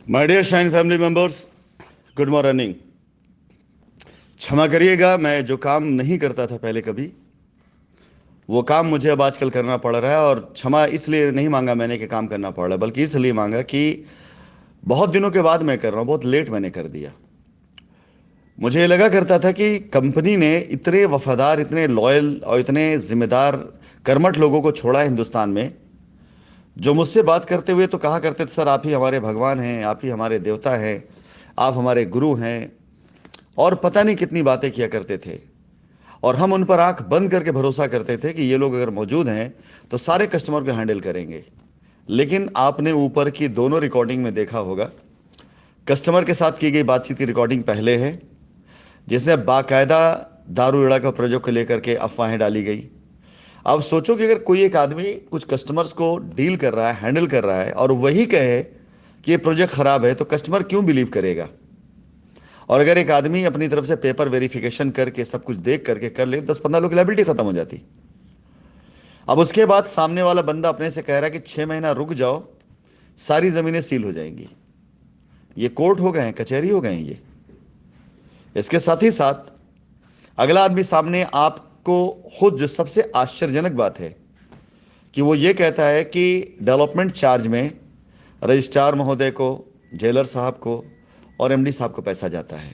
My dear Shine family members, good morning. क्षमा करिएगा, मैं जो काम नहीं करता था पहले कभी, वो काम मुझे अब आजकल करना पड़ रहा है। और क्षमा इसलिए नहीं मांगा मैंने कि काम करना पड़ रहा है, बल्कि इसलिए मांगा कि बहुत दिनों के बाद मैं कर रहा हूँ, बहुत लेट मैंने कर दिया। मुझे ये लगा करता था कि कंपनी ने इतने वफादार, इतने लॉयल और इतने जिम्मेदार कर्मठ लोगों को छोड़ा है हिंदुस्तान में, जो मुझसे बात करते हुए तो कहा करते थे, सर आप ही हमारे भगवान हैं, आप ही हमारे देवता हैं, आप हमारे गुरु हैं, और पता नहीं कितनी बातें किया करते थे। और हम उन पर आंख बंद करके भरोसा करते थे कि ये लोग अगर मौजूद हैं तो सारे कस्टमर को हैंडल करेंगे। लेकिन आपने ऊपर की दोनों रिकॉर्डिंग में देखा होगा, कस्टमर के साथ की गई बातचीत की रिकॉर्डिंग पहले है, जिसमें बाकायदा दारू इड़ा का प्रोजेक्ट को लेकर के अफवाहें डाली गई। अब सोचो कि अगर कोई एक आदमी कुछ कस्टमर्स को डील कर रहा है, हैंडल कर रहा है, और वही कहे कि ये प्रोजेक्ट खराब है, तो कस्टमर क्यों बिलीव करेगा? और अगर एक आदमी अपनी तरफ से पेपर वेरिफिकेशन करके सब कुछ देख करके कर ले, 10-15 लोग की लायबिलिटी खत्म हो जाती। अब उसके बाद सामने वाला बंदा अपने से कह रहा है कि 6 महीना रुक जाओ, सारी जमीनें सील हो जाएंगी। ये कोर्ट हो गए हैं, कचहरी हो गए हैं ये। इसके साथ ही साथ अगला आदमी सामने आपको, खुद जो सबसे आश्चर्यजनक बात है कि वो ये कहता है कि डेवलपमेंट चार्ज में रजिस्ट्रार महोदय को, जेलर साहब को और एमडी साहब को पैसा जाता है।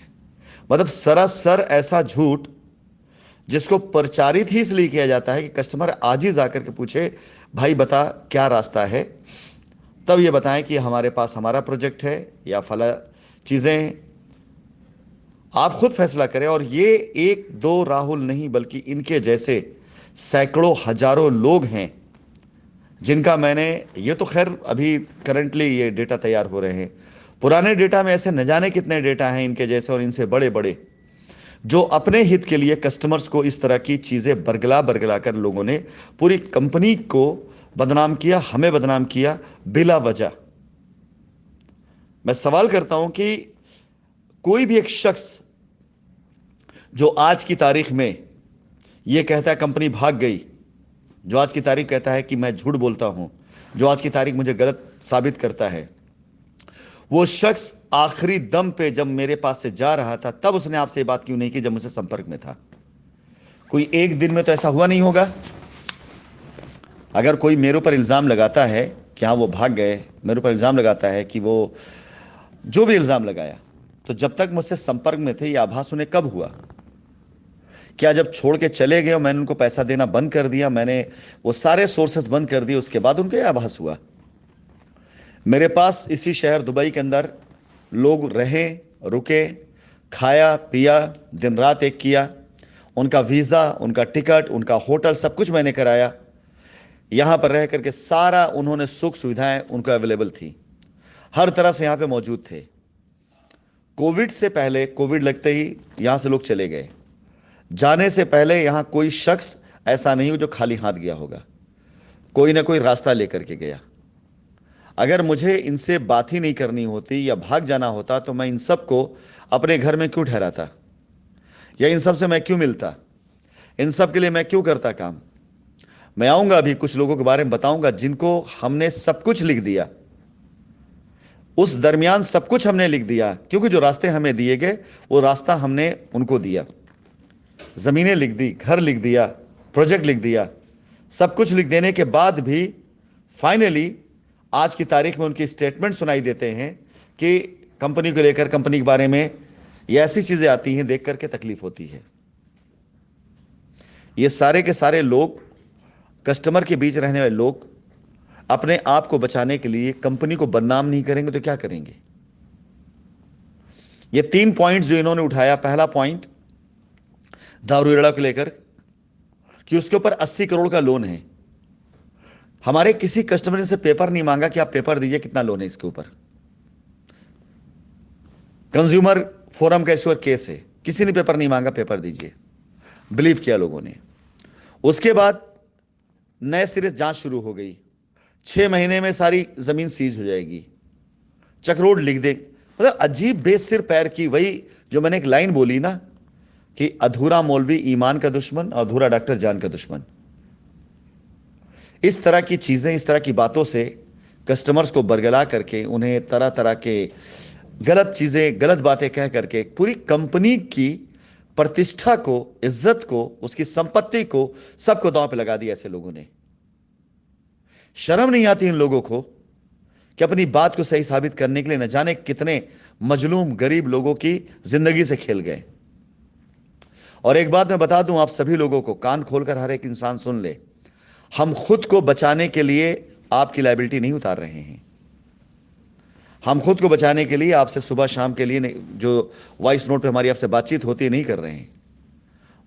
मतलब सरासर ऐसा झूठ, जिसको प्रचारित ही इसलिए किया जाता है कि कस्टमर आज ही जाकर के पूछे, भाई बता क्या रास्ता है, तब ये बताएं कि हमारे पास हमारा प्रोजेक्ट है या फला चीज़ें। आप खुद फैसला करें। और ये एक दो राहुल नहीं, बल्कि इनके जैसे सैकड़ों हजारों लोग हैं जिनका मैंने, ये तो खैर अभी करंटली ये डेटा तैयार हो रहे हैं, पुराने डेटा में ऐसे न जाने कितने डेटा हैं इनके जैसे और इनसे बड़े बड़े, जो अपने हित के लिए कस्टमर्स को इस तरह की चीज़ें बरगला बरगला कर लोगों ने पूरी कंपनी को बदनाम किया, हमें बदनाम किया बिला वजह। मैं सवाल करता हूं कि कोई भी एक शख्स जो आज की तारीख में यह कहता है कंपनी भाग गई, जो आज की तारीख कहता है कि मैं झूठ बोलता हूं, जो आज की तारीख मुझे गलत साबित करता है, वो शख्स आखिरी दम पे जब मेरे पास से जा रहा था, तब उसने आपसे ये बात क्यों नहीं की जब मुझसे संपर्क में था? कोई एक दिन में तो ऐसा हुआ नहीं होगा। अगर कोई मेरे ऊपर इल्ज़ाम लगाता है कि हाँ वो भाग गए, मेरे ऊपर इल्ज़ाम लगाता है कि वो, जो भी इल्ज़ाम लगाया, तो जब तक मुझसे संपर्क में थे ये आभास उन्हें कब हुआ? क्या जब छोड़ के चले गए और मैंने उनको पैसा देना बंद कर दिया, मैंने वो सारे सोर्सेस बंद कर दिए, उसके बाद उनको यह आभास हुआ? मेरे पास इसी शहर दुबई के अंदर लोग रहे, रुके, खाया पिया, दिन रात एक किया, उनका वीज़ा, उनका टिकट, उनका होटल, सब कुछ मैंने कराया। यहाँ पर रह करके सारा उन्होंने सुख सुविधाएं उनको अवेलेबल थी, हर तरह से यहाँ पे मौजूद थे। कोविड से पहले, कोविड लगते ही यहाँ से लोग चले गए। जाने से पहले यहाँ कोई शख्स ऐसा नहीं हो जो खाली हाथ गया होगा, कोई ना कोई रास्ता लेकर के गया। अगर मुझे इनसे बात ही नहीं करनी होती या भाग जाना होता, तो मैं इन सब को अपने घर में क्यों ठहराता, या इन सब से मैं क्यों मिलता, इन सब के लिए मैं क्यों करता काम? मैं आऊंगा, अभी कुछ लोगों के बारे में बताऊंगा जिनको हमने सब कुछ लिख दिया। उस दरमियान सब कुछ हमने लिख दिया, क्योंकि जो रास्ते हमें दिए गए वो रास्ता हमने उनको दिया। ज़मीनें लिख दी, घर लिख दिया, प्रोजेक्ट लिख दिया, सब कुछ लिख देने के बाद भी फाइनली आज की तारीख में उनकी स्टेटमेंट सुनाई देते हैं कि कंपनी को लेकर, कंपनी के बारे में ये ऐसी चीज़ें आती हैं, देख करके तकलीफ होती है। ये सारे के सारे लोग, कस्टमर के बीच रहने वाले लोग, अपने आप को बचाने के लिए कंपनी को बदनाम नहीं करेंगे तो क्या करेंगे? ये 3 पॉइंट्स जो इन्होंने उठाया, पहला पॉइंट दारू रेड़ा को लेकर कि उसके ऊपर 80 करोड़ का लोन है। हमारे किसी कस्टमर ने से पेपर नहीं मांगा कि आप पेपर दीजिए कितना लोन है इसके ऊपर। कंज्यूमर फोरम का इस पर केस है, किसी ने पेपर नहीं मांगा, पेपर दीजिए, बिलीव किया लोगों ने। उसके बाद नए सिरे से जांच शुरू हो गई, 6 महीने में सारी जमीन सीज हो जाएगी, चक्रोड लिख दे। मतलब अजीब बेसिर पैर की, वही जो मैंने एक लाइन बोली ना कि अधूरा मौलवी ईमान का दुश्मन, अधूरा डॉक्टर जान का दुश्मन। इस तरह की चीजें, इस तरह की बातों से कस्टमर्स को बरगला करके, उन्हें तरह तरह के गलत चीजें, गलत बातें कह करके पूरी कंपनी की प्रतिष्ठा को, इज्जत को, उसकी संपत्ति को, सबको दांव पे लगा दिया ऐसे लोगों ने। शर्म नहीं आती इन लोगों को कि अपनी बात को सही साबित करने के लिए न जाने कितने मजलूम गरीब लोगों की जिंदगी से खेल गए। और एक बात मैं बता दूं आप सभी लोगों को, कान खोलकर हर एक इंसान सुन ले, हम खुद को बचाने के लिए आपकी लायबिलिटी नहीं उतार रहे हैं। हम खुद को बचाने के लिए आपसे सुबह शाम के लिए जो वॉइस नोट पे हमारी आपसे बातचीत होती है नहीं कर रहे हैं,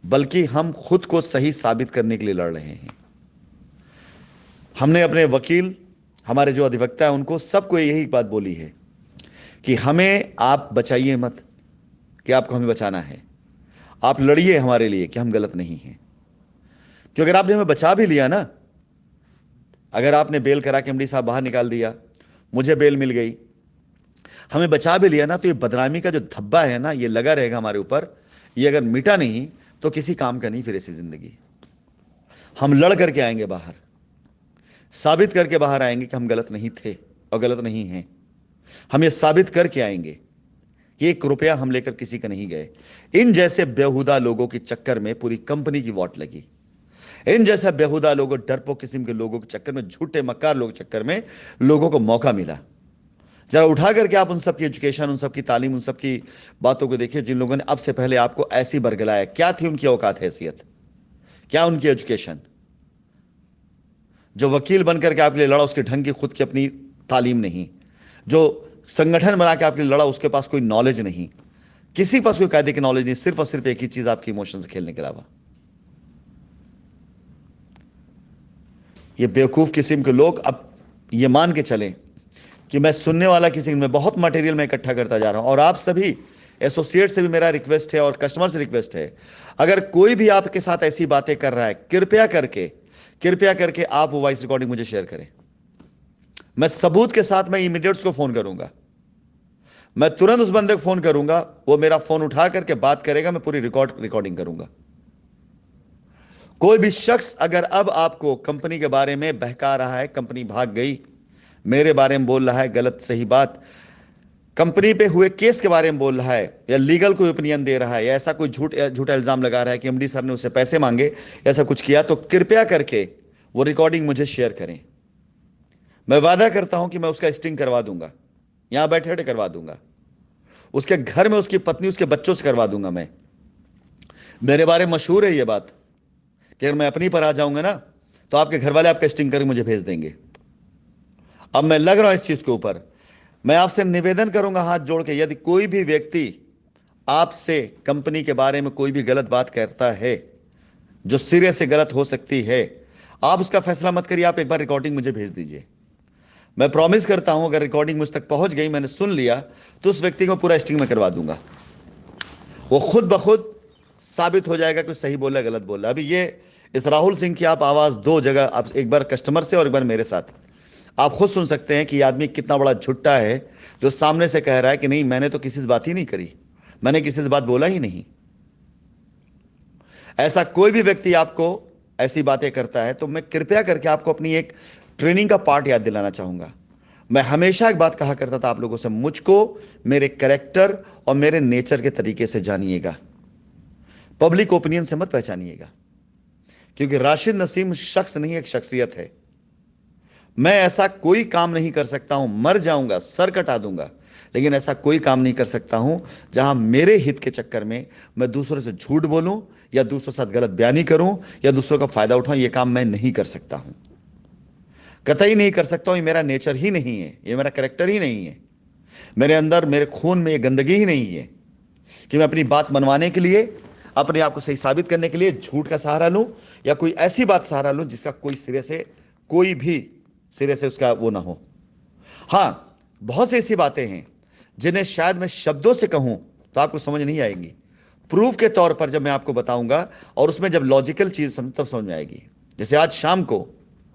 बल्कि हम खुद को सही साबित करने के लिए लड़ रहे हैं। हमने अपने वकील, हमारे जो अधिवक्ता है, उनको सबको यही बात बोली है कि हमें आप बचाइए मत, कि आपको हमें बचाना है। आप लड़िए हमारे लिए कि हम गलत नहीं हैं। क्योंकि अगर आपने हमें बचा भी लिया ना, अगर आपने बेल करा के एमडी साहब बाहर निकाल दिया, मुझे बेल मिल गई, हमें बचा भी लिया ना, तो ये बदनामी का जो धब्बा है ना, ये लगा रहेगा हमारे ऊपर। ये अगर मिटा नहीं तो किसी काम का नहीं फिर ऐसी जिंदगी। हम लड़ करके आएंगे बाहर, साबित करके बाहर आएंगे कि हम गलत नहीं थे और गलत नहीं हैं। हम ये साबित करके आएंगे कि 1 रुपया हम लेकर किसी का नहीं गए। इन जैसे बेहुदा लोगों के चक्कर में पूरी कंपनी की वॉट लगी। इन जैसे बेहुदा लोगों, डरपोक किस्म के लोगों के चक्कर में, झूठे मक्कार लोगों के चक्कर में लोगों को मौका मिला। जरा उठा करके आप उन सब की एजुकेशन, उन सब की तालीम, उन सब की बातों को देखिए जिन लोगों ने अब से पहले आपको ऐसी बरगलाया। क्या थी उनकी औकात, हैसियत, क्या उनकी एजुकेशन? जो वकील बनकर के आपके लिए लड़ा, उसके ढंग की खुद की अपनी तालीम नहीं। जो संगठन बना के आपके लिए लड़ा, उसके पास कोई नॉलेज नहीं, किसी के पास कोई कायदे की नॉलेज नहीं, सिर्फ और सिर्फ एक ही चीज, आपकी इमोशन से खेलने के अलावा। ये बेवकूफ किस्म के लोग अब ये मान के चलें कि मैं सुनने वाला किसी में बहुत मटेरियल में इकट्ठा करता जा रहा हूं। और आप सभी एसोसिएट से भी मेरा रिक्वेस्ट है और कस्टमर से रिक्वेस्ट है, अगर कोई भी आपके साथ ऐसी बातें कर रहा है, कृपया करके आप वो वॉइस रिकॉर्डिंग मुझे शेयर करें। मैं सबूत के साथ मैं इमीडिएट उसको फोन करूंगा, मैं तुरंत उस बंदे को फोन करूंगा, वो मेरा फोन उठा करके बात करेगा, मैं पूरी रिकॉर्डिंग करूंगा। कोई भी शख्स अगर अब आपको कंपनी के बारे में बहका रहा है, कंपनी भाग गई, मेरे बारे में बोल रहा है गलत सही बात, कंपनी पे हुए केस के बारे में बोल रहा है, या लीगल कोई ओपिनियन दे रहा है, या ऐसा कोई झूठा इल्जाम लगा रहा है कि एमडी सर ने उसे पैसे मांगे, ऐसा कुछ किया, तो कृपया करके वो रिकॉर्डिंग मुझे शेयर करें। मैं वादा करता हूं कि मैं उसका स्टिंग करवा दूंगा, यहां बैठे बैठे करवा दूंगा, उसके घर में उसकी पत्नी, उसके बच्चों से करवा दूंगा। मैं, मेरे बारे में मशहूर है ये बात कि अगर मैं अपनी पर आ जाऊंगा ना, तो आपके घर वाले आपका स्टिंग करके मुझे भेज देंगे। अब मैं लग रहा हूं इस चीज के ऊपर। मैं आपसे निवेदन करूंगा हाथ जोड़ के, यदि कोई भी व्यक्ति आपसे कंपनी के बारे में कोई भी गलत बात करता है, जो सिरे से गलत हो सकती है, आप उसका फैसला मत करिए, आप एक बार रिकॉर्डिंग मुझे भेज दीजिए। मैं प्रॉमिस करता हूं, अगर रिकॉर्डिंग मुझ तक पहुंच गई, मैंने सुन लिया, तो उस व्यक्ति को पूरा स्टिंग में करवा दूंगा। वो खुद ब खुद साबित हो जाएगा कि सही बोला गलत बोला। अभी ये इस राहुल सिंह की आप आवाज 2 जगह, आप एक बार कस्टमर से और एक बार मेरे साथ, आप खुद सुन सकते हैं कि यह आदमी कितना बड़ा झुट्टा है, जो सामने से कह रहा है कि नहीं, मैंने तो किसी से बात ही नहीं करी, मैंने किसी से बात बोला ही नहीं। ऐसा कोई भी व्यक्ति आपको ऐसी बातें करता है, तो मैं कृपया करके आपको अपनी एक ट्रेनिंग का पार्ट याद दिलाना चाहूंगा। मैं हमेशा एक बात कहा करता था आप लोगों से, मुझको मेरे कैरेक्टर और मेरे नेचर के तरीके से जानिएगा, पब्लिक ओपिनियन से मत पहचानिएगा। क्योंकि राशिद नसीम शख्स नहीं, एक शख्सियत है। मैं ऐसा कोई काम नहीं कर सकता हूं, मर जाऊंगा, सर कटा दूंगा, लेकिन ऐसा कोई काम नहीं कर सकता हूं जहां मेरे हित के चक्कर में मैं दूसरों से झूठ बोलूं, या दूसरों के साथ गलत बयानी करूं, या दूसरों का फायदा उठाऊं। यह काम मैं नहीं कर सकता हूं, कतई नहीं कर सकता हूं। ये मेरा नेचर ही नहीं है, ये मेरा कैरेक्टर ही नहीं है, मेरे अंदर, मेरे खून में ये गंदगी ही नहीं है कि मैं अपनी बात मनवाने के लिए, अपने आप को सही साबित करने के लिए झूठ का सहारा लूं, या कोई ऐसी बात सहारा लूं जिसका कोई भी सिरे से उसका वो ना हो। हां, बहुत सी ऐसी बातें हैं जिन्हें शायद मैं शब्दों से कहूं तो आपको समझ नहीं आएंगी, प्रूफ के तौर पर जब मैं आपको बताऊंगा, और उसमें जब लॉजिकल चीज तब समझ में आएगी। जैसे आज शाम को,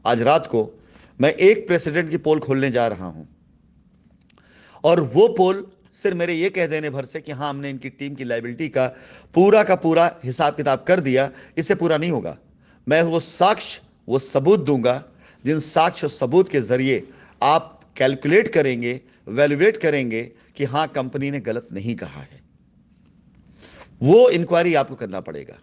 आज रात को मैं एक प्रेसिडेंट की पोल खोलने जा रहा हूं, और वो पोल सिर्फ मेरे ये कह देने भर से कि हाँ, हमने इनकी टीम की लायबिलिटी का पूरा हिसाब किताब कर दिया, इससे पूरा नहीं होगा। मैं वो साक्ष्य, वो सबूत दूंगा, जिन साक्ष्य और सबूत के जरिए आप कैलकुलेट करेंगे, वैल्यूएट करेंगे कि हां कंपनी ने गलत नहीं कहा है। वो इंक्वायरी आपको करना पड़ेगा।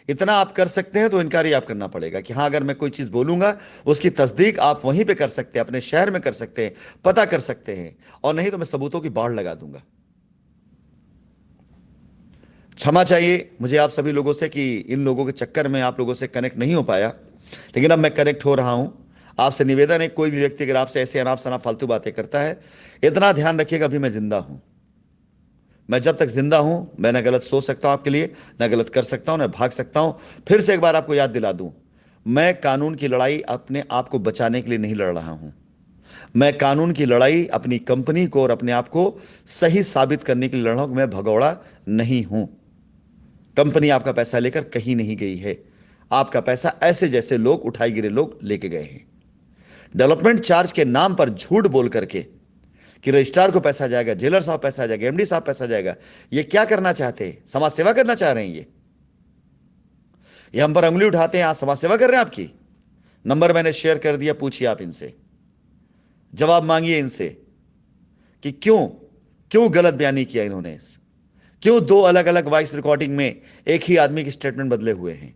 इतना आप कर सकते हैं तो इंक्वायरी आप करना पड़ेगा कि हां अगर मैं कोई चीज बोलूंगा उसकी तस्दीक आप वहीं पे कर सकते हैं, अपने शहर में कर सकते हैं, पता कर सकते हैं, और नहीं तो मैं सबूतों की बाढ़ लगा दूंगा। क्षमा चाहिए मुझे आप सभी लोगों से कि इन लोगों के चक्कर में आप लोगों से कनेक्ट नहीं हो पाया, लेकिन अब मैं कनेक्ट हो रहा हूं। आपसे निवेदन है, कोई भी व्यक्ति अगर आपसे ऐसे अनाप शनाप फालतू बातें करता है, इतना ध्यान रखिएगा अभी मैं जिंदा हूं। मैं जब तक जिंदा हूं मैं ना गलत सोच सकता हूं आपके लिए, ना गलत कर सकता हूं, ना भाग सकता हूं। फिर से एक बार आपको याद दिला दूं, मैं कानून की लड़ाई अपने आप को बचाने के लिए नहीं लड़ रहा हूं। मैं कानून की लड़ाई अपनी कंपनी को और अपने आप को सही साबित करने के लिए लड़ रहा हूं कि मैं भगौड़ा नहीं हूं। कंपनी आपका पैसा लेकर कहीं नहीं गई है। आपका पैसा ऐसे जैसे लोग उठाए गिरे लोग लेके गए हैं। डेवलपमेंट चार्ज के नाम पर झूठ बोल करके कि रजिस्ट्रार को पैसा जाएगा, जेलर साहब पैसा जाएगा, एमडी साहब पैसा जाएगा, ये क्या करना चाहते हैं? समाज सेवा करना चाह रहे हैं ये हम पर उंगली उठाते हैं, आज समाज सेवा कर रहे हैं आपकी। नंबर मैंने शेयर कर दिया, पूछिए आप इनसे, जवाब मांगिए इनसे कि क्यों क्यों गलत बयानी किया इन्होंने, क्यों दो अलग अलग वॉइस रिकॉर्डिंग में एक ही आदमी की स्टेटमेंट बदले हुए हैं।